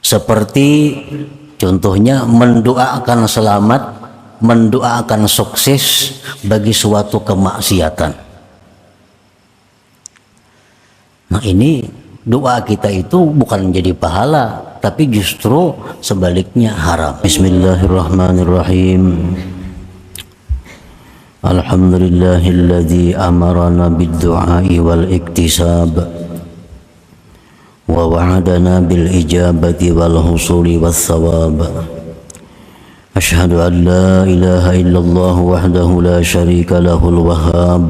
Seperti contohnya mendoakan selamat, mendoakan sukses bagi suatu kemaksiatan. Nah, ini doa kita itu bukan menjadi pahala, tapi justru sebaliknya haram. Bismillahirrahmanirrahim. Alhamdulillahilladzi amarana bid-du'ai wal iktisab wa wa'adana bil ijabati wal husuli was thawab. Asyhadu an la ilaha illallah wahdahu la syarika lahul wahhab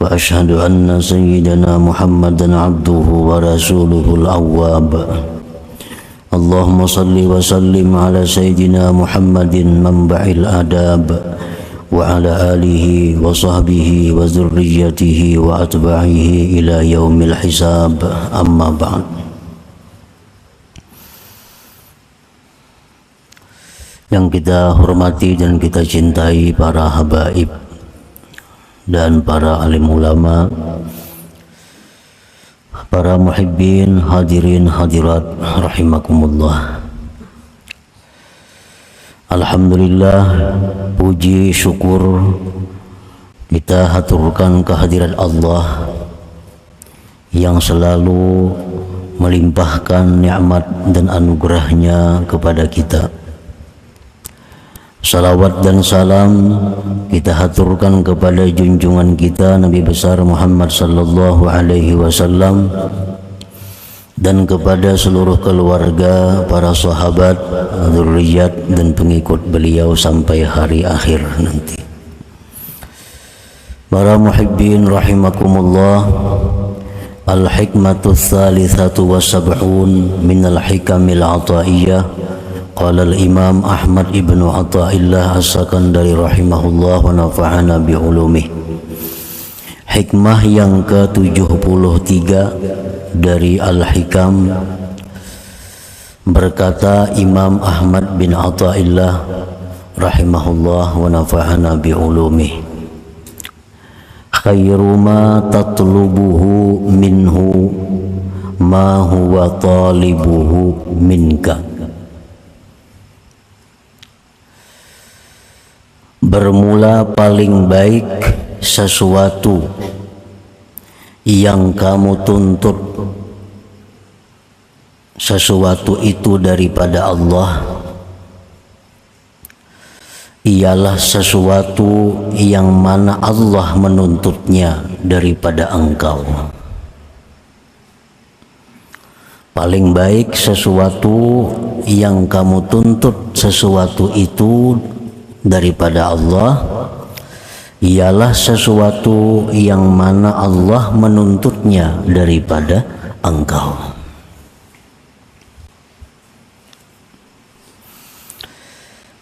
wa asyhadu anna sayyidana Muhammadan abduhu wa rasuluhul awwab. Allahumma salli wa sallim ala sayyidina Muhammadin manba'il adab wa ala alihi wa sahbihi wa zurriyyatihi wa atba'ihi ila yaumil hisab. Amma ba'd. Yang kita hormati dan kita cintai para habaib dan para alim ulama, para muhibbin, hadirin hadirat rahimakumullah. Alhamdulillah, puji syukur kita haturkan kehadirat Allah yang selalu melimpahkan nikmat dan anugerahnya kepada kita. Salawat dan salam kita haturkan kepada junjungan kita Nabi besar Muhammad sallallahu alaihi wasallam dan kepada seluruh keluarga, para sahabat, dzurriyyat dan pengikut beliau sampai hari akhir nanti. Para muhibbin rahimakumullah, al-hikmatu tsalitsatu was-sab'un minal hikamil ataiyah. Qala al-Imam Ahmad ibnu Athaillah As-Sakandari rahimahullah wa nafa'ana bi ulumih. Hikmah yang ke-73 dari Al-Hikam, berkata Imam Ahmad bin Athaillah rahimahullah wa nafa'ana bi ulumih, khairu ma tatlubuhu minhu ma huwa talibuhu minka. Bermula paling baik sesuatu yang kamu tuntut sesuatu itu daripada Allah ialah sesuatu yang mana Allah menuntutnya daripada engkau. Paling baik sesuatu yang kamu tuntut sesuatu itu daripada Allah ialah sesuatu yang mana Allah menuntutnya daripada engkau.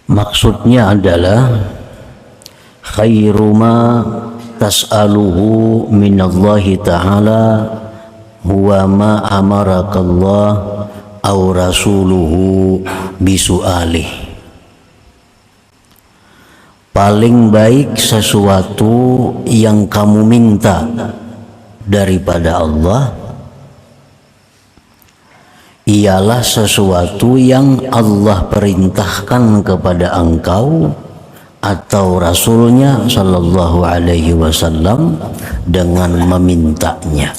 Maksudnya adalah khairu ma tas'aluhu minallahi ta'ala huwa ma amarakallah aw rasuluhu bisu'alih. Paling baik sesuatu yang kamu minta daripada Allah ialah sesuatu yang Allah perintahkan kepada engkau atau Rasulnya sallallahu alaihi wasallam dengan memintanya.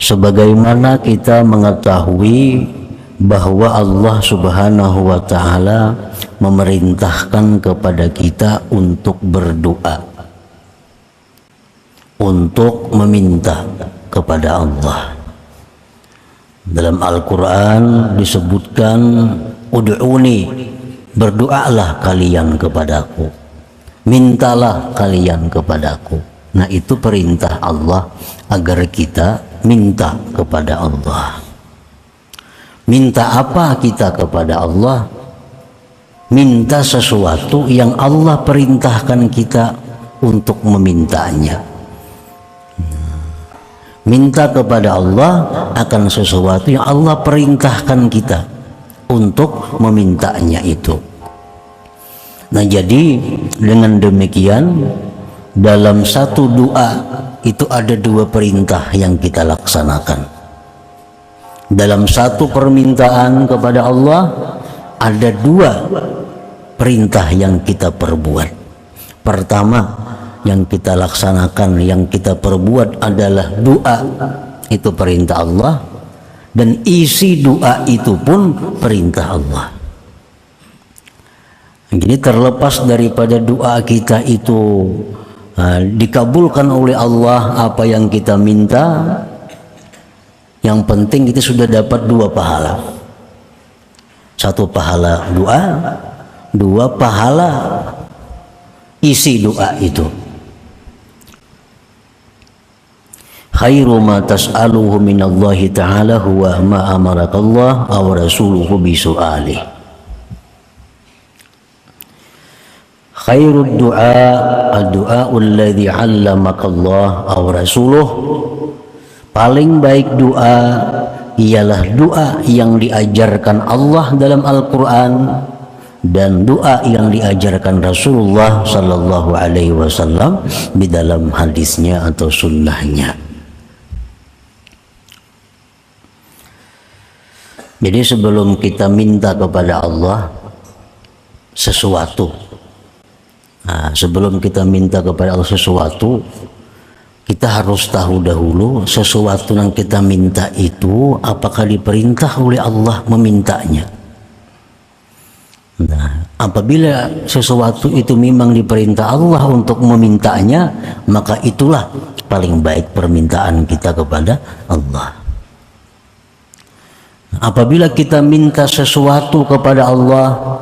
Sebagaimana kita mengetahui bahwa Allah subhanahu wa ta'ala memerintahkan kepada kita untuk berdoa, untuk meminta kepada Allah. Dalam Al-Quran disebutkan, ud'uni, berdoalah kalian kepadaku, mintalah kalian kepadaku. Nah, itu perintah Allah agar kita minta kepada Allah. Minta apa kita kepada Allah? Minta sesuatu yang Allah perintahkan kita untuk memintanya. Minta kepada Allah akan sesuatu yang Allah perintahkan kita untuk memintanya itu. Nah, jadi dengan demikian dalam satu doa itu ada dua perintah yang kita laksanakan. Dalam satu permintaan kepada Allah ada dua perintah yang kita perbuat. Pertama yang kita laksanakan, yang kita perbuat adalah doa, itu perintah Allah, dan isi doa itu pun perintah Allah. Jadi terlepas daripada doa kita itu dikabulkan oleh Allah apa yang kita minta, yang penting kita sudah dapat dua pahala. Satu pahala doa, dua pahala isi doa itu. Khairu ma tas'aluhu minallahi ta'ala huwa ma amarakallah aw rasuluhu bisu'alih. Khairud du'a ad-du'a'u alladhi 'allamakallah aw rasuluh. Paling baik doa ialah doa yang diajarkan Allah dalam Al-Quran dan doa yang diajarkan Rasulullah sallallahu alaihi wasallam di dalam hadisnya atau sunnahnya. Jadi sebelum kita minta kepada Allah sesuatu, sebelum kita minta kepada Allah sesuatu, kita harus tahu dahulu sesuatu yang kita minta itu apakah diperintah oleh Allah memintanya. Nah, apabila sesuatu itu memang diperintah Allah untuk memintanya, maka itulah paling baik permintaan kita kepada Allah. Apabila kita minta sesuatu kepada Allah,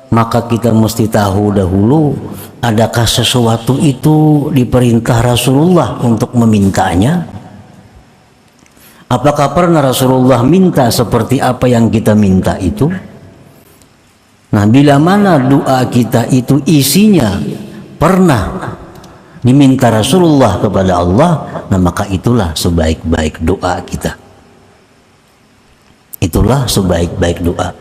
maka kita mesti tahu dahulu adakah sesuatu itu diperintah Rasulullah untuk memintanya. Apakah pernah Rasulullah minta seperti apa yang kita minta itu? Nah, bila mana doa kita itu isinya pernah diminta Rasulullah kepada Allah, nah maka itulah sebaik-baik doa kita. Itulah sebaik-baik doa.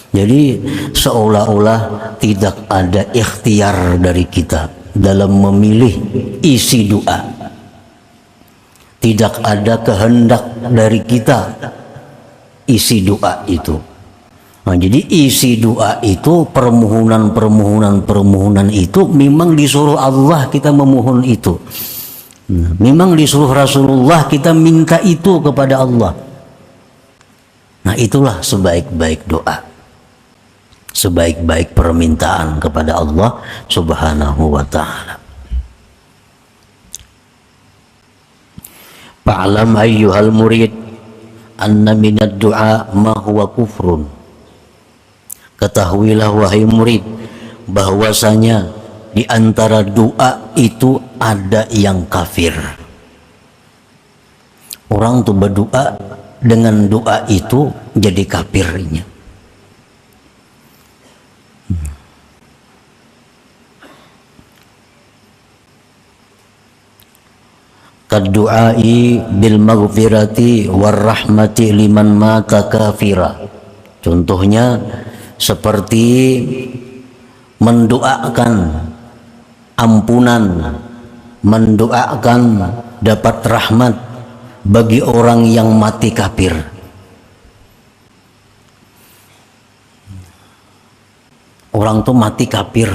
Jadi seolah-olah tidak ada ikhtiar dari kita dalam memilih isi doa. Tidak ada kehendak dari kita isi doa itu. Nah, jadi isi doa itu permohonan itu memang disuruh Allah kita memohon itu. Memang disuruh Rasulullah kita minta itu kepada Allah. Nah, itulah sebaik-baik doa, sebaik-baik permintaan kepada Allah Subhanahu wa ta'ala. Fa'lam ayyuhal murid anna minad du'a ma huwa kufrun. Ketahuilah wahai murid bahwasanya di antara doa itu ada yang kafir. Orang tuh berdoa dengan doa itu jadi kafirnya. Kaddu'ai bil maghfirati war rahmati liman mata kafira. Contohnya seperti mendoakan ampunan, mendoakan dapat rahmat bagi orang yang mati kafir. Orang tuh mati kafir,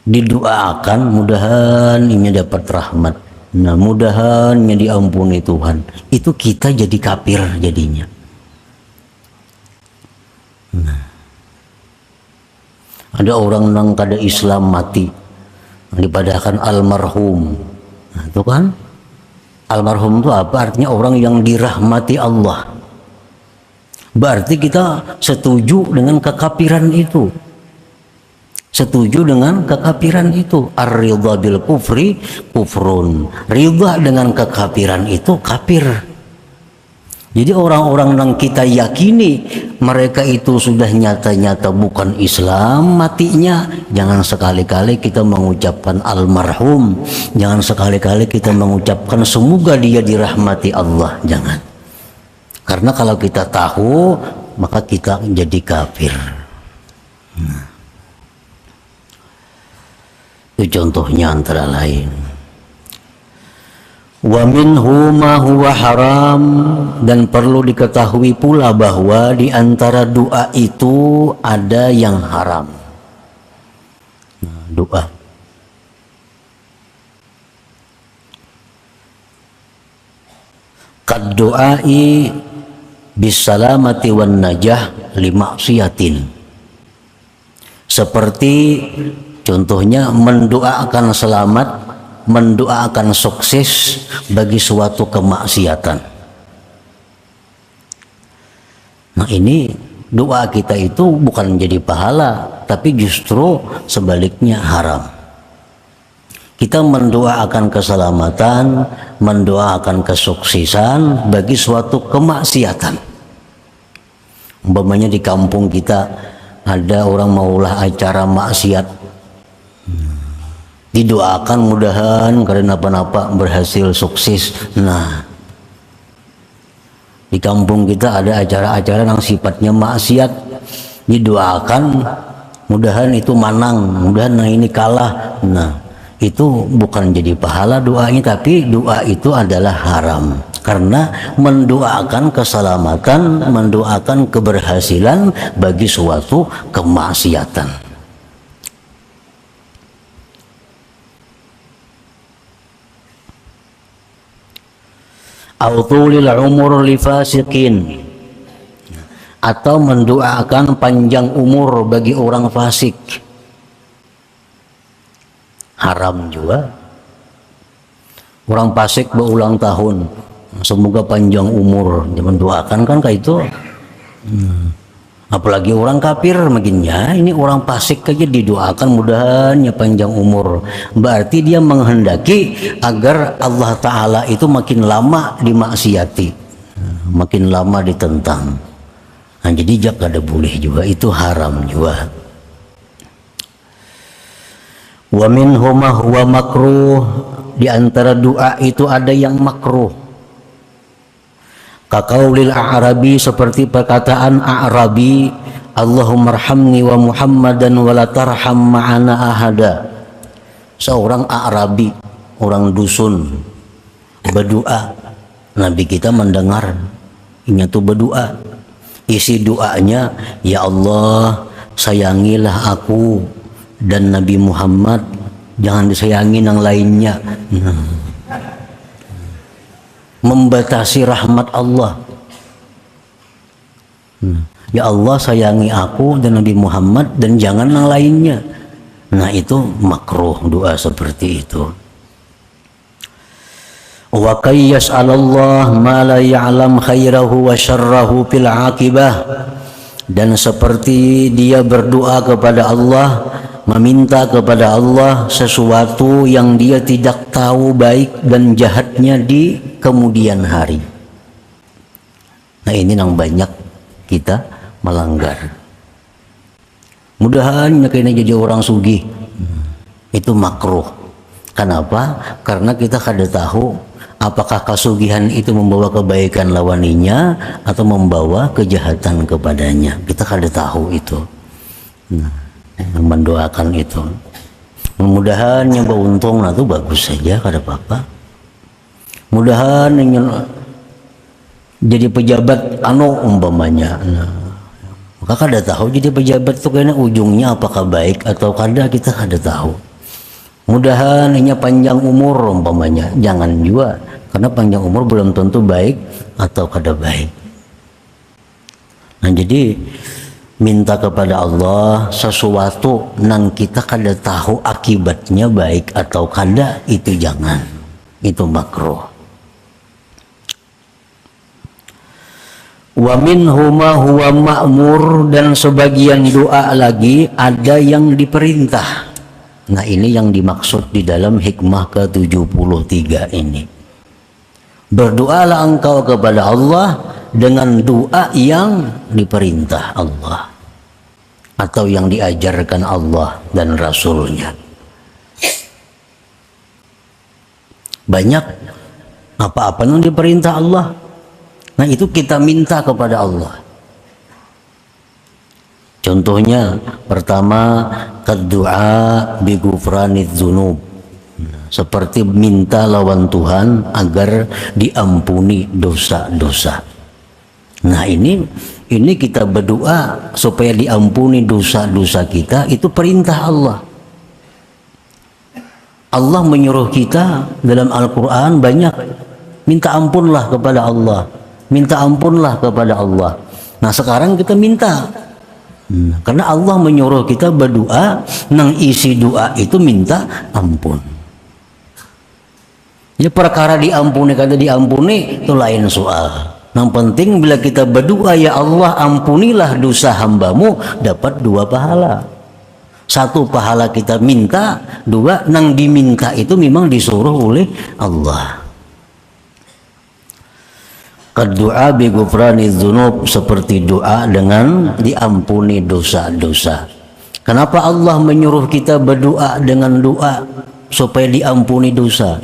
didoakan mudahan ini dapat rahmat, nah mudahan ini diampuni Tuhan. Itu kita jadi kafir jadinya. Nah, ada orang nang kada Islam mati dipadakan almarhum. Nah, itu kan almarhum itu apa? Artinya orang yang dirahmati Allah. Berarti kita setuju dengan kekafiran itu. Setuju dengan kekafiran itu. Ar-ridha bil kufri kufrun. Ridha dengan kekafiran itu kafir. Jadi orang-orang yang kita yakini mereka itu sudah nyata-nyata bukan Islam matinya, jangan sekali-kali kita mengucapkan almarhum, jangan sekali-kali kita mengucapkan semoga dia dirahmati Allah, jangan. Karena kalau kita tahu maka kita jadi kafir. Itu contohnya antara lain. Wa minhu ma huwa haram, dan perlu diketahui pula bahwa di antara doa itu ada yang haram. Nah, doa kad doai bisalamati wan najah limaksiatin, seperti contohnya mendoakan selamat, mendoakan sukses bagi suatu kemaksiatan. Nah, ini doa kita itu bukan jadi pahala, tapi justru sebaliknya haram. Kita mendoakan keselamatan, mendoakan kesuksesan bagi suatu kemaksiatan. Umpamanya di kampung kita ada orang maulah acara maksiat, didoakan mudahan karena apa-apa berhasil sukses. Nah, di kampung kita ada acara-acara yang sifatnya maksiat, didoakan mudahan itu manang, mudahan nah ini kalah. Nah, itu bukan jadi pahala doanya, tapi doa itu adalah haram karena mendoakan keselamatan, mendoakan keberhasilan bagi suatu kemaksiatan. Autulil umur li fasikin, atau mendoakan panjang umur bagi orang fasik, haram juga. Orang fasik berulang tahun, semoga panjang umur, mendoakan kan kayak itu. Apalagi orang kafir makinnya, ini orang fasik aja didoakan mudahannya panjang umur. Berarti dia menghendaki agar Allah Ta'ala itu makin lama dimaksiati, makin lama ditentang. Nah, jadi jak ada boleh juga, itu haram juga. Wa minhu ma huwa makruh, di antara doa itu ada yang makruh. Kaqaulil a'rabi, seperti perkataan a'rabi, Allahumma arhamni wa Muhammadan wa la tarham ma'ana ahada. Seorang a'rabi, orang dusun, berdoa. Nabi kita mendengar, ini tuh berdoa. Isi doanya, ya Allah, sayangilah aku dan Nabi Muhammad, jangan disayangi yang lainnya. Membatasi rahmat Allah. Ya Allah, sayangi aku dan Nabi Muhammad dan jangan yang lainnya. Nah, itu makruh doa seperti itu. Wa qayyas 'alallah ma la ya'lam khairahu wa syarrahu fil 'aqibah, dan seperti dia berdoa kepada Allah, meminta kepada Allah sesuatu yang dia tidak tahu baik dan jahatnya di kemudian hari. Nah, ini yang banyak kita melanggar. Mudahan kayaknya jadi orang sugih, itu makruh. Kenapa? Karena kita kada tahu apakah kesugihan itu membawa kebaikan lawaninya atau membawa kejahatan kepadanya. Kita kada tahu itu. Nah, mendoakan itu, mudah-mudahan yang beruntung, nah itu bagus saja, kada apa-apa. Mudahan yang jadi pejabat umpamanya, nah, maka kada tahu jadi pejabat itu kayaknya ujungnya apakah baik atau kada, kita kada tahu. Mudahan ini panjang umur umpamanya, jangan juga, karena panjang umur belum tentu baik atau kada baik. Nah, jadi minta kepada Allah sesuatu nang kita kada tahu akibatnya baik atau kada, itu jangan, itu makruh. Wa minhu ma huwa ma'mur, dan sebagian doa lagi ada yang diperintah. Nah, ini yang dimaksud di dalam hikmah ke-73 ini. Berdoalah engkau kepada Allah dengan doa yang diperintah Allah atau yang diajarkan Allah dan Rasulnya. Banyak apa-apa yang diperintah Allah, nah itu kita minta kepada Allah. Contohnya pertama, Kaddu'a bi ghufraniz dzunub, seperti minta lawan Tuhan agar diampuni dosa-dosa. Nah ini kita berdoa supaya diampuni dosa-dosa kita, itu perintah Allah. Allah menyuruh kita dalam Al-Quran banyak, minta ampunlah kepada Allah, minta ampunlah kepada Allah. Nah sekarang kita minta, karena Allah menyuruh kita berdoa, nang isi doa itu minta ampun. Ya perkara diampuni, kata diampuni itu lain soal. Yang penting bila kita berdoa, ya Allah ampunilah dosa hambamu, dapat 2 pahala. 1 pahala kita minta, 2 nang diminta itu memang disuruh oleh Allah. Doa bi ghufraniz dzunub, seperti doa dengan diampuni dosa-dosa. Kenapa Allah menyuruh kita berdoa dengan doa supaya diampuni dosa?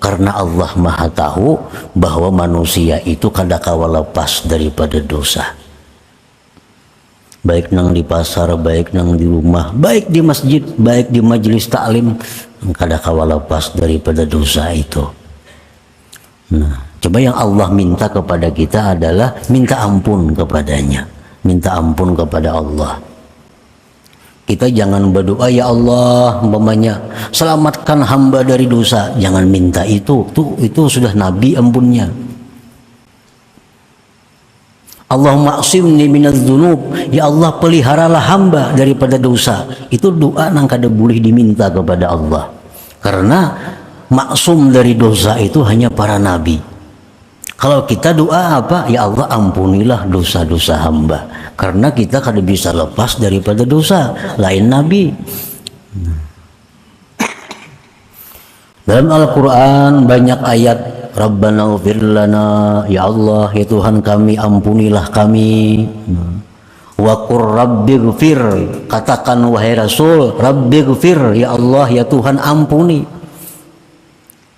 Karena Allah Maha tahu bahwa manusia itu kadangkala lepas daripada dosa. Baik nang di pasar, baik nang di rumah, baik di masjid, baik di majelis taklim, kadangkala lepas daripada dosa itu. Nah, coba yang Allah minta kepada kita adalah minta ampun kepadanya, minta ampun kepada Allah. Kita jangan berdoa, ya Allah umpamanya selamatkan hamba dari dosa, jangan minta itu sudah Nabi ampunnya. Allahumma aqsimni minaz dzunub, ya Allah peliharalah hamba daripada dosa. Itu doa nang kada boleh diminta kepada Allah, karena maksum dari dosa itu hanya para nabi. Kalau kita doa apa? Ya Allah ampunilah dosa-dosa hamba, karena kita kada bisa lepas daripada dosa, lain nabi. Dalam Al-Quran banyak ayat, Rabbana ighfir lana, ya Allah ya Tuhan kami ampunilah kami. Wa qur rabbighfir, katakan wahai Rasul, rabbighfir, ya Allah ya Tuhan ampuni.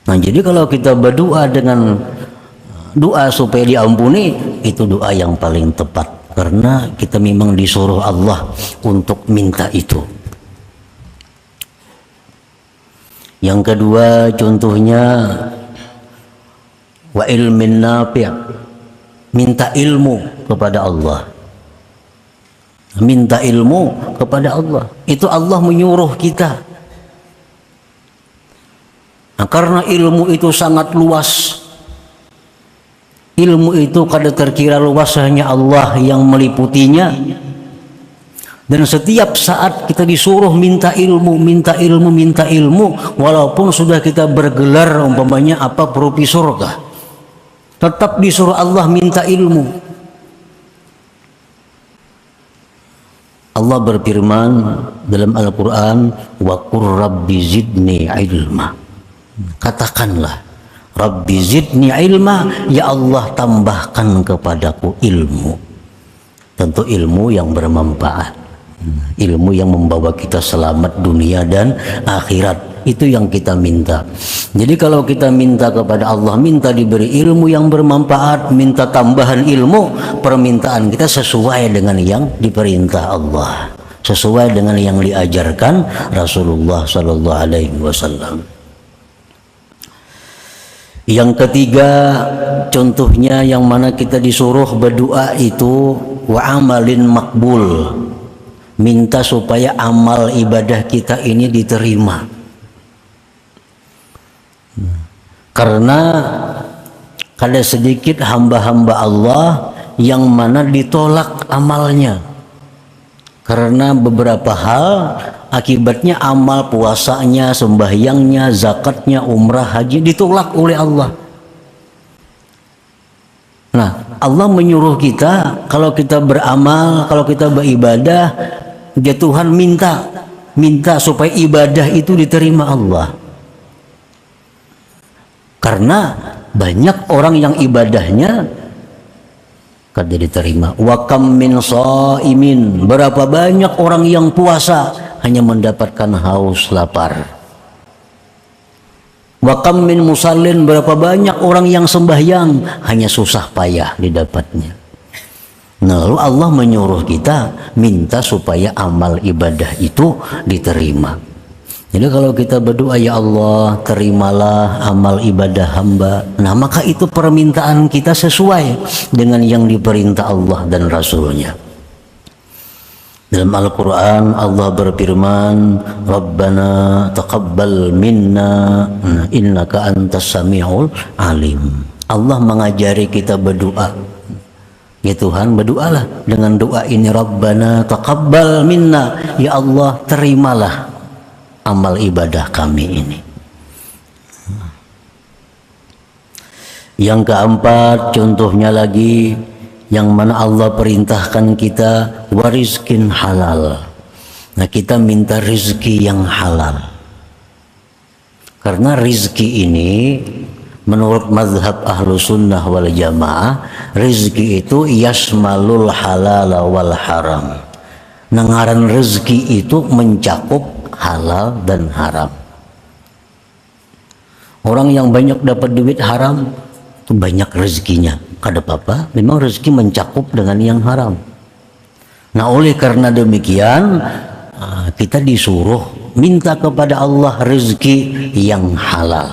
Nah jadi kalau kita berdoa dengan doa supaya diampuni, itu doa yang paling tepat, karena kita memang disuruh Allah untuk minta itu. Yang kedua contohnya wa ilmin nafi', minta ilmu kepada Allah, minta ilmu kepada Allah, itu Allah menyuruh kita. Nah, karena ilmu itu sangat luas, ilmu itu kada terkira luas, hanya Allah yang meliputinya. Dan setiap saat kita disuruh minta ilmu, minta ilmu, minta ilmu, walaupun sudah kita bergelar umpamanya apa profesor kah, tetap disuruh Allah minta ilmu. Allah berfirman dalam Al-Quran, wa qur rabbi zidni ilma, katakanlah Rabbi zidni ilma, ya Allah tambahkan kepadaku ilmu. Tentu ilmu yang bermanfaat, ilmu yang membawa kita selamat dunia dan akhirat, itu yang kita minta. Jadi kalau kita minta kepada Allah, minta diberi ilmu yang bermanfaat, minta tambahan ilmu, permintaan kita sesuai dengan yang diperintah Allah, sesuai dengan yang diajarkan Rasulullah Sallallahu Alaihi Wasallam. Yang ketiga contohnya yang mana kita disuruh berdoa itu wa amalin makbul, minta supaya amal ibadah kita ini diterima. Karena ada sedikit hamba-hamba Allah yang mana ditolak amalnya karena beberapa hal. Akibatnya amal puasanya, sembahyangnya, zakatnya, umrah, haji ditolak oleh Allah. Nah, Allah menyuruh kita kalau kita beramal, kalau kita beribadah, ya Tuhan minta supaya ibadah itu diterima Allah. Karena banyak orang yang ibadahnya kada diterima. Wa kam min shaimin, berapa banyak orang yang puasa hanya mendapatkan haus lapar. Wa kam min musallin, berapa banyak orang yang sembahyang hanya susah payah didapatnya. Nah, lalu Allah menyuruh kita minta supaya amal ibadah itu diterima. Jadi kalau kita berdoa, ya Allah terimalah amal ibadah hamba, nah maka itu permintaan kita sesuai dengan yang diperintah Allah dan Rasulnya. Dalam Al-Quran Allah berfirman, Rabbana taqabbal minna innaka antas sami'ul alim. Allah mengajari kita berdoa. Ya Tuhan, berdoalah dengan doa ini, Rabbana taqabbal minna, ya Allah terimalah amal ibadah kami ini. Yang keempat, contohnya lagi yang mana Allah perintahkan kita warizkin halal. Nah, kita minta rizki yang halal. Karena rizki ini menurut mazhab ahlu sunnah wal jamaah, rizki itu yasmalul halal wal haram. Ngaran rizki itu mencakup halal dan haram. Orang yang banyak dapat duit haram itu banyak rezekinya. Kada apa-apa, memang rezeki mencakup dengan yang haram. Nah, oleh karena demikian kita disuruh minta kepada Allah rezeki yang halal.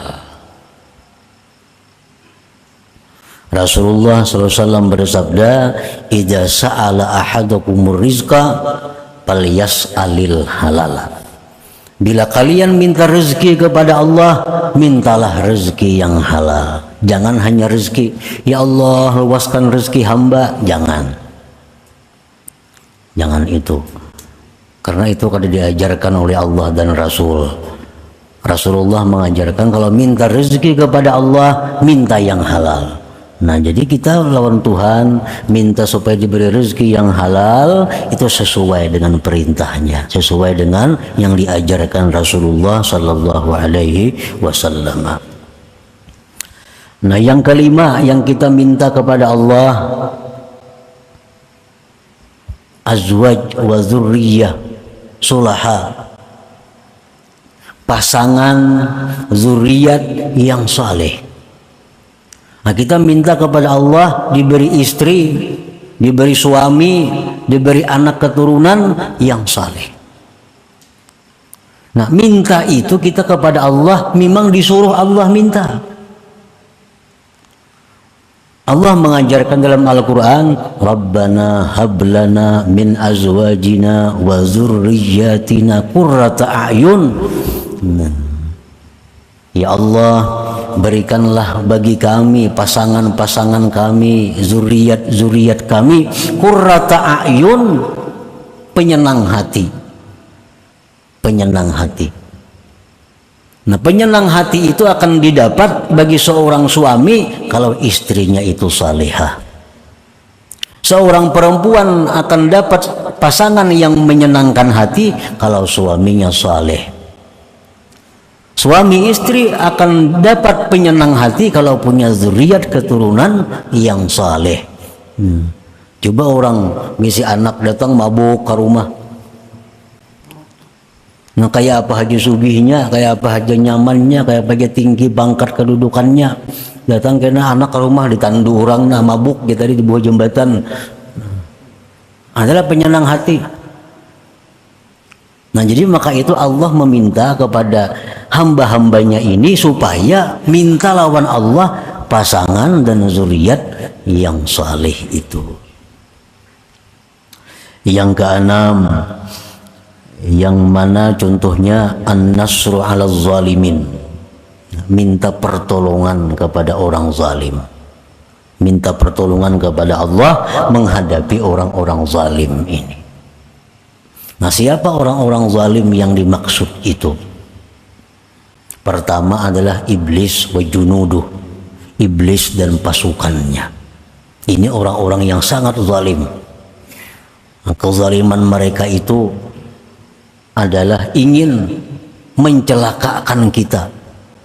Rasulullah SAW bersabda, "Idza sa'ala ahadukumur rizqa falyas'alil halala." Bila kalian minta rezeki kepada Allah, mintalah rezeki yang halal. Jangan hanya rezeki, ya Allah luaskan rezeki hamba, jangan. Jangan itu. Karena itu kada diajarkan oleh Allah dan Rasul. Rasulullah mengajarkan kalau minta rezeki kepada Allah, minta yang halal. Nah, jadi kita lawan Tuhan minta supaya diberi rezeki yang halal, itu sesuai dengan perintahnya, sesuai dengan yang diajarkan Rasulullah Sallallahu Alaihi Wasallam. Nah, yang kelima yang kita minta kepada Allah, azwaj wa dzurriyyah sulaha, pasangan zuriat yang saleh. Nah, kita minta kepada Allah diberi istri, diberi suami, diberi anak keturunan yang saleh. Nah, minta itu kita kepada Allah memang disuruh Allah minta. Allah mengajarkan dalam Al-Quran, Rabbana hablana min azwajina wa zurriyatina qurrata a'yun. Ya Allah, berikanlah bagi kami pasangan-pasangan kami, zuriat-zuriat kami, qurrata a'yun, penyenang hati. Penyenang hati. Nah, penyenang hati itu akan didapat bagi seorang suami kalau istrinya itu salihah. Seorang perempuan akan dapat pasangan yang menyenangkan hati kalau suaminya saleh. Suami istri akan dapat penyenang hati kalau punya zuriat keturunan yang saleh. Coba orang misi anak datang mabuk ke rumah. Nah, kayak apa haji sugihnya, kayak apa haji nyamannya, kayak apa haji tinggi bangkat kedudukannya. Datang kena anak ke rumah ditandu orang, nah mabuk dia tadi di bawah jembatan. Adalah penyenang hati. Nah, jadi maka itu Allah meminta kepada hamba-hambanya ini supaya minta lawan Allah pasangan dan zuriat yang saleh itu. Yang keenam, yang mana contohnya an-nasru 'ala zalimin, minta pertolongan kepada orang zalim, minta pertolongan kepada Allah menghadapi orang-orang zalim ini. Nah, siapa orang-orang zalim yang dimaksud itu? Pertama adalah iblis wa junuduh, iblis dan pasukannya. Ini orang-orang yang sangat zalim. Kezaliman mereka itu adalah ingin mencelakakan kita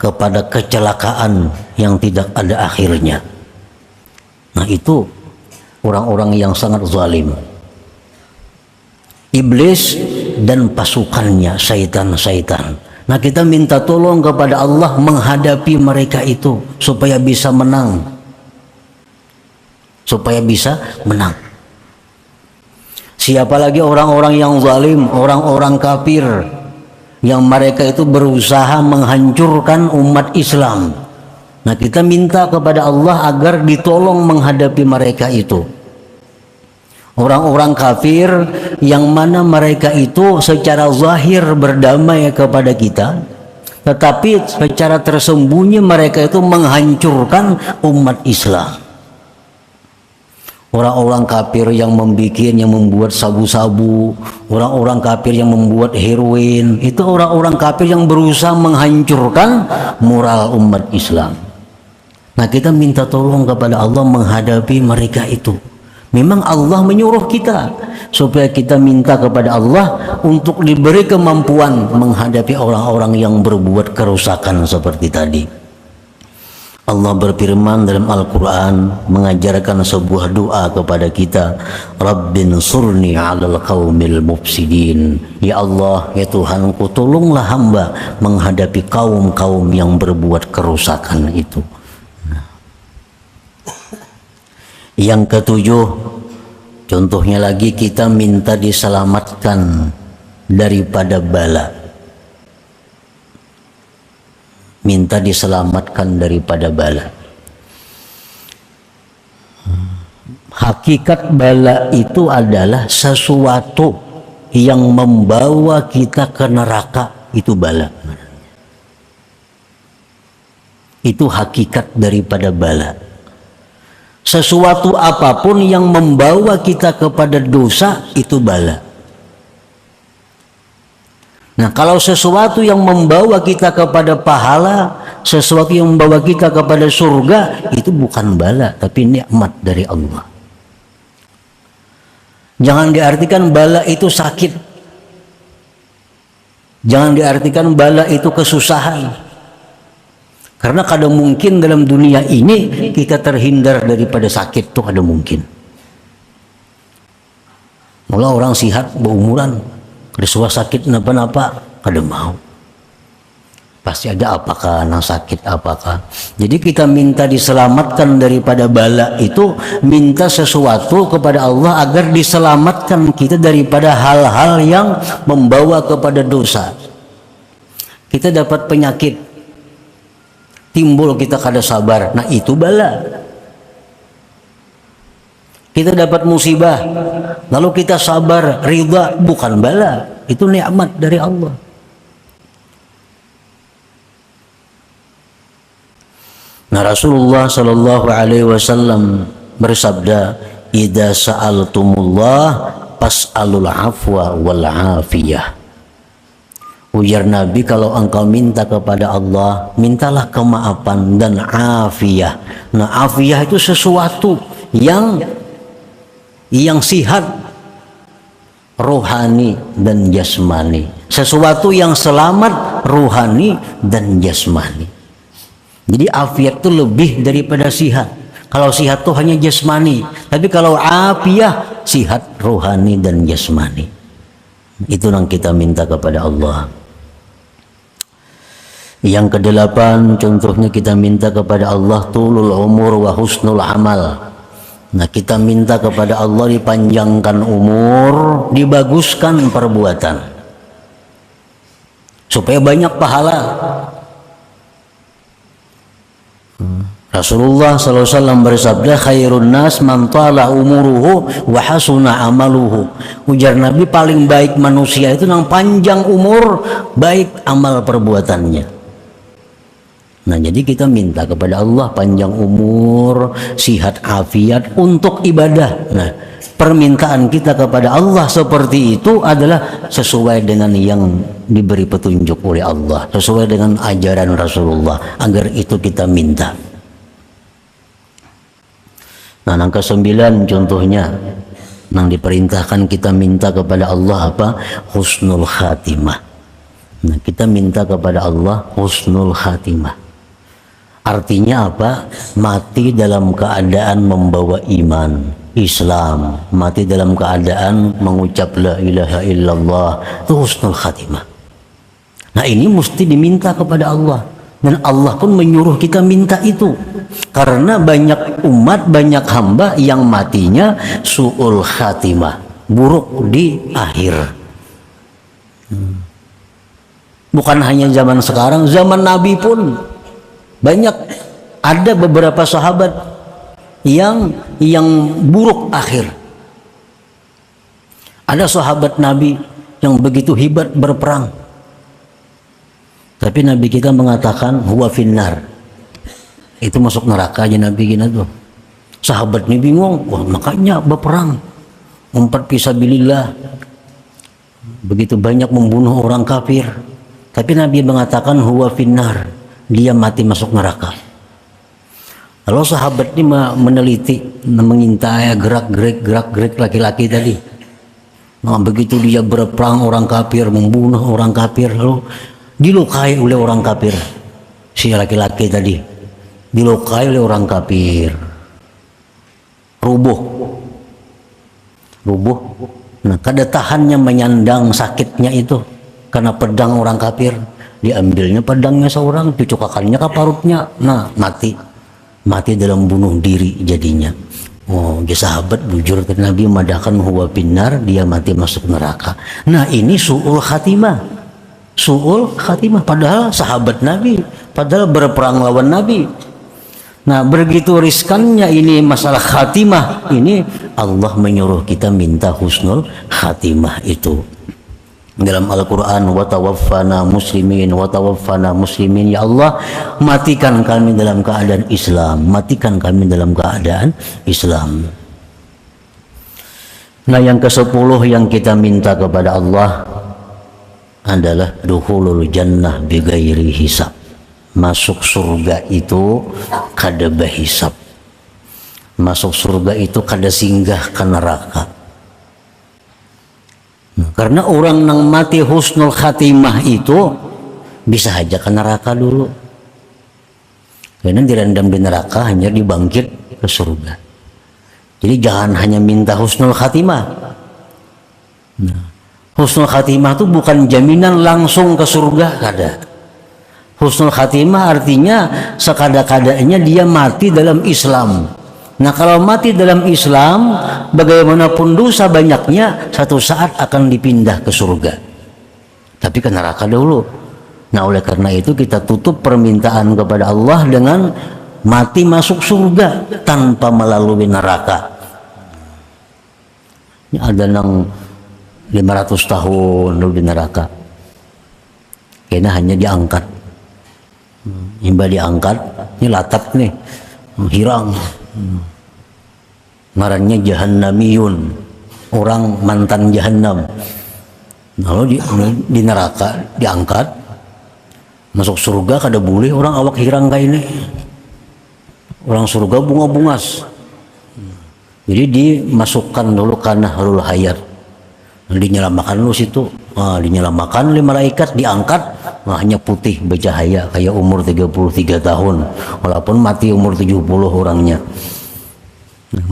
kepada kecelakaan yang tidak ada akhirnya. Nah, itu orang-orang yang sangat zalim. Iblis dan pasukannya, syaitan-syaitan. Nah, kita minta tolong kepada Allah menghadapi mereka itu supaya bisa menang. Supaya bisa menang. Siapa lagi orang-orang yang zalim, orang-orang kafir yang mereka itu berusaha menghancurkan umat Islam. Nah, kita minta kepada Allah agar ditolong menghadapi mereka itu. Orang-orang kafir yang mana mereka itu secara zahir berdamai kepada kita, tetapi secara tersembunyi mereka itu menghancurkan umat Islam. Orang-orang kafir yang membuat sabu-sabu, orang-orang kafir yang membuat heroin, itu orang-orang kafir yang berusaha menghancurkan moral umat Islam. Nah, kita minta tolong kepada Allah menghadapi mereka itu. Memang Allah menyuruh kita supaya kita minta kepada Allah untuk diberi kemampuan menghadapi orang-orang yang berbuat kerusakan seperti tadi. Allah berfirman dalam Al-Quran, mengajarkan sebuah doa kepada kita, Rabbin surni 'alal qaumil mufsidin. Ya Allah, ya Tuhanku, tolonglah hamba menghadapi kaum-kaum yang berbuat kerusakan itu. Yang ketujuh, contohnya lagi, kita minta diselamatkan daripada bala. Minta diselamatkan daripada bala. Hakikat bala itu adalah sesuatu yang membawa kita ke neraka, itu bala. Itu hakikat daripada bala. Sesuatu apapun yang membawa kita kepada dosa, itu bala. Nah, kalau sesuatu yang membawa kita kepada pahala, sesuatu yang membawa kita kepada surga, itu bukan bala, tapi nikmat dari Allah. Jangan diartikan bala itu sakit. Jangan diartikan bala itu kesusahan. Karena kadang mungkin dalam dunia ini kita terhindar daripada sakit, tuh ada mungkin. Mula orang sihat berumuran, kesuah sakit napa-napa, kada mau. Pasti ada apakah, nah sakit apakah. Jadi kita minta diselamatkan daripada bala itu, minta sesuatu kepada Allah agar diselamatkan kita daripada hal-hal yang membawa kepada dosa. Kita dapat penyakit, timbul kita kada sabar, nah itu bala. Kita dapat musibah, lalu kita sabar, ridha, bukan bala, itu nikmat dari Allah. Nah, Rasulullah Shallallahu Alaihi Wasallam bersabda, "Idza sa'altumullah fas'alul afwa wal afiyah." Ujar Nabi, kalau engkau minta kepada Allah, mintalah kemaafan dan afiyah. Nah, afiyah itu sesuatu yang sihat rohani dan jasmani, sesuatu yang selamat rohani dan jasmani. Jadi afiat itu lebih daripada sihat. Kalau sihat itu hanya jasmani, tapi kalau afiyah sihat rohani dan jasmani. Itu yang kita minta kepada Allah. Yang kedelapan, contohnya kita minta kepada Allah tulul umur wa husnul amal. Nah, kita minta kepada Allah dipanjangkan umur, dibaguskan perbuatan, supaya banyak pahala. Rasulullah SAW bersabda, khairun nas man tala umuruhu wa hasuna amaluhu. Ujar Nabi, paling baik manusia itu yang panjang umur, baik amal perbuatannya. Nah, jadi kita minta kepada Allah panjang umur, sihat afiat untuk ibadah. Nah, permintaan kita kepada Allah seperti itu adalah sesuai dengan yang diberi petunjuk oleh Allah, sesuai dengan ajaran Rasulullah, agar itu kita minta. Nah, yang ke-9 contohnya, yang diperintahkan kita minta kepada Allah apa? Husnul khatimah. Nah, kita minta kepada Allah husnul khatimah. Artinya apa? Mati dalam keadaan membawa iman Islam, mati dalam keadaan mengucap la ilaha illallah, itu husnul khatimah. Nah, ini mesti diminta kepada Allah, dan Allah pun menyuruh kita minta itu, karena banyak umat, banyak hamba yang matinya su'ul khatimah, buruk di akhir. Bukan hanya zaman sekarang, zaman Nabi pun banyak ada beberapa sahabat yang buruk akhir. Ada sahabat Nabi yang begitu hebat berperang, tapi Nabi kita mengatakan huwa finnar, itu masuk neraka aja Nabi kita tuh. Sahabat ini bingung, wah makanya berperang, umpat fisabilillah, begitu banyak membunuh orang kafir, tapi Nabi mengatakan huwa finnar, dia mati masuk neraka. Lalu sahabat ini meneliti, mengintai gerak-gerik laki-laki tadi. Nah, begitu dia berperang orang kafir, membunuh orang kafir, lalu dilukai oleh orang kafir. Si laki-laki tadi dilukai oleh orang kafir, rubuh. Nah, kada tahannya menyandang sakitnya itu karena pedang orang kafir. Diambilnya pedangnya seorang, dicukakannya ke parutnya, nah mati dalam bunuh diri jadinya. Oh, dia sahabat bujur ke Nabi madakan huwa binnar, dia mati masuk neraka. Nah, ini su'ul khatimah. Padahal sahabat Nabi, padahal berperang lawan Nabi. Nah, begitu riskannya ini masalah khatimah, ini Allah menyuruh kita minta husnul khatimah itu. Dalam Al-Quran, wa tawaffana muslimin, ya Allah, matikan kami dalam keadaan Islam, Nah, yang ke-10 yang kita minta kepada Allah adalah dukhulul jannah bighairi hisab. Masuk surga itu kada bahisab, masuk surga itu kada singgah ke neraka. Karena orang yang mati husnul khatimah itu bisa aja ke neraka dulu, karena direndam di neraka hanya dibangkit ke surga. Jadi jangan hanya minta husnul khatimah. Nah, husnul khatimah itu bukan jaminan langsung ke surga, kada. Husnul khatimah artinya sekada-kadanya dia mati dalam Islam. Nah, kalau mati dalam Islam, bagaimanapun dosa banyaknya, satu saat akan dipindah ke surga. Tapi ke neraka dulu. Nah, oleh karena itu kita tutup permintaan kepada Allah dengan mati masuk surga tanpa melalui neraka. Ini ada yang 500 tahun dulu di neraka. Kayaknya hanya diangkat. Hingga diangkat, ini latap nih, hirang. Ngarannya jahannamiyun, orang mantan jahannam. Lalu di neraka diangkat, masuk surga kada boleh orang awak hirang kayak ini. Orang surga bunga-bungas. Jadi dimasukkan dulu ke nahrul hayat, dinyelamakan dulu situ. Dinyelamakan oleh malaikat, diangkat, hanya putih bercahaya kayak umur 33 tahun, walaupun mati umur 70 orangnya.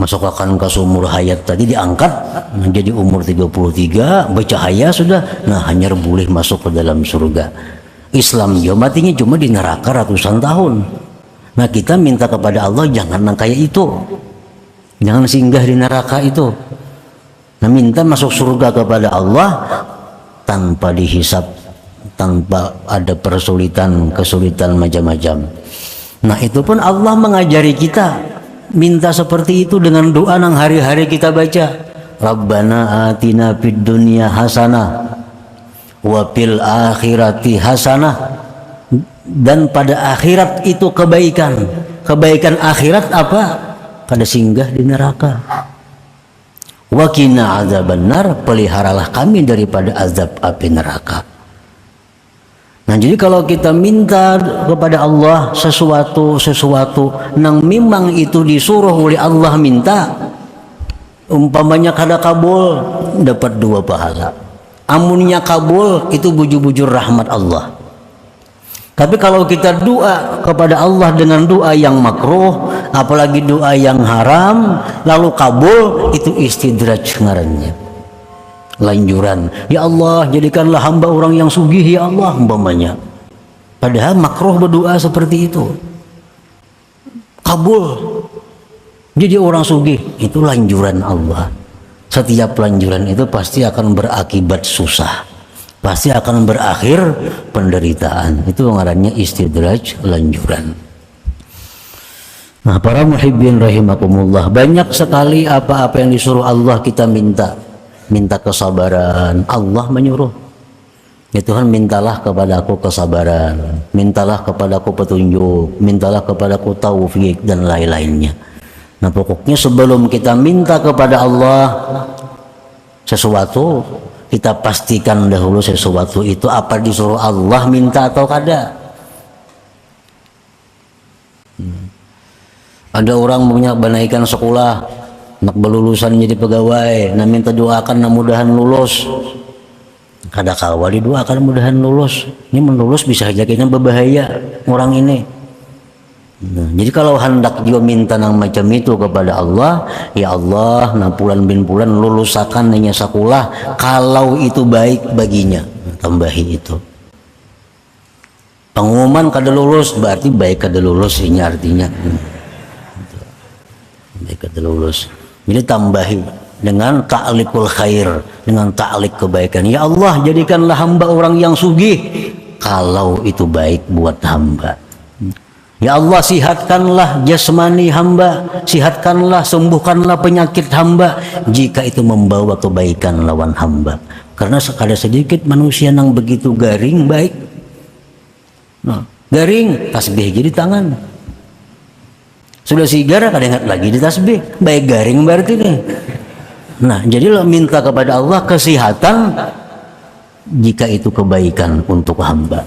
Masukkan ke sumur hayat tadi diangkat menjadi umur 33, bercahaya sudah, nah hanya boleh masuk ke dalam surga. Islam dia matinya cuma di neraka ratusan tahun. Nah, kita minta kepada Allah jangan kayak itu, jangan singgah di neraka itu. Nah, minta masuk surga kepada Allah tanpa dihisap, tanpa ada kesulitan macam-macam. Nah, itu pun Allah mengajari kita minta seperti itu dengan doa yang hari-hari kita baca. Rabbana atina fid dunya hasanah wa fil akhirati hasanah. Dan pada akhirat itu kebaikan. Kebaikan akhirat apa? Kada singgah di neraka. Wa qina adzabannar, peliharalah kami daripada azab api neraka. Nah, jadi kalau kita minta kepada Allah sesuatu yang memang itu disuruh oleh Allah minta, umpamanya kada kabul, dapat 2 pahala. Amunnya kabul itu bujur-bujur rahmat Allah. Tapi kalau kita doa kepada Allah dengan doa yang makruh, apalagi doa yang haram, lalu kabul, itu istidraj ngarannya, lanjuran. Ya Allah, jadikanlah hamba orang yang sugih ya Allah, umpamanya. Padahal makruh berdoa seperti itu. Kabul jadi orang sugih, itu lanjuran Allah. Setiap lanjuran itu pasti akan berakibat susah, pasti akan berakhir penderitaan. Itu ngarannya istidraj, lanjuran. Nah, para muhibbin rahimakumullah, banyak sekali apa-apa yang disuruh Allah kita minta kesabaran. Allah menyuruh, ya Tuhan, mintalah kepadaku kesabaran, mintalah kepadaku petunjuk, mintalah kepadaku taufik, dan lain-lainnya. Nah, pokoknya sebelum kita minta kepada Allah sesuatu, kita pastikan dahulu sesuatu itu apa disuruh Allah minta atau kada. Ada orang punya banaikan sekolah, nak berlulusan jadi pegawai, nah minta doakan mudahan lulus. Kada kawali doakan mudahan lulus. Ini melulus bisa saja kayaknya berbahaya orang ini. Nah, jadi kalau hendak juga minta yang macam itu kepada Allah, ya Allah, nah bulan bin bulan lulusakan nanya sekolah, kalau itu baik baginya, tambahi itu. Pengumuman kada lulus berarti baik kada lulus, ini artinya baik kada lulus. Jadi tambahi dengan ta'likul khair, dengan ta'lik kebaikan. Ya Allah, jadikanlah hamba orang yang sugih kalau itu baik buat hamba. Ya Allah, sihatkanlah jasmani hamba, sihatkanlah, sembuhkanlah penyakit hamba jika itu membawa kebaikan lawan hamba. Karena sekadar sedikit manusia yang begitu garing baik. Nah, garing, tasbih jadi tangan. Sudah sigara kada ingat lagi di tasbih, baik garing berarti nih. Nah, jadilah minta kepada Allah kesehatan jika itu kebaikan untuk hamba.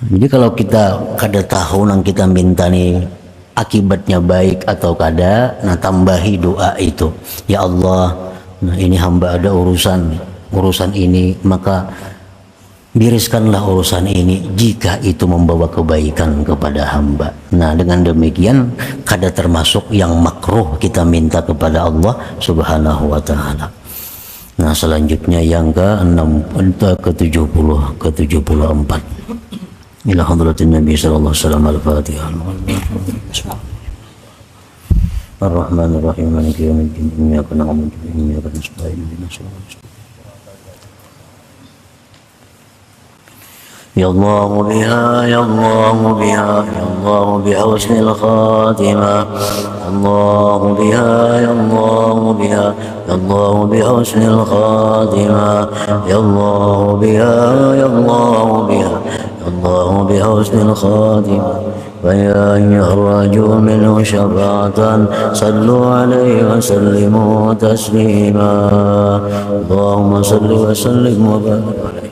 Jadi kalau kita kada tahu nang kita minta nih akibatnya baik atau kada, nah tambahi doa itu. Ya Allah, nah ini hamba ada urusan ini, maka bereskanlah urusan ini jika itu membawa kebaikan kepada hamba. Nah, dengan demikian kada termasuk yang makruh kita minta kepada Allah Subhanahu wa taala. Nah, selanjutnya yang ke-74 ila hadratin Nabi sallallahu alaihi wasallam. Al-Fatihah. Ar-Rahmanir Rahim, Maliki yaumiddin, iyyaka na'budu wa iyyaka nasta'in, ihdinas siratal mustaqim. Ya Allah biha, ya Allah biha, ya Allah biha husnil khatimah. Allah biha, ya Allah biha, ya Allah biha husnil khatimah. Ya Allah biha, ya Allah biha, ya Allah biha husnil khatimah. فيا أيها الرجل منه شفاعة صلوا عليه وسلموا تسليما. اللهم صل وسلم وبارك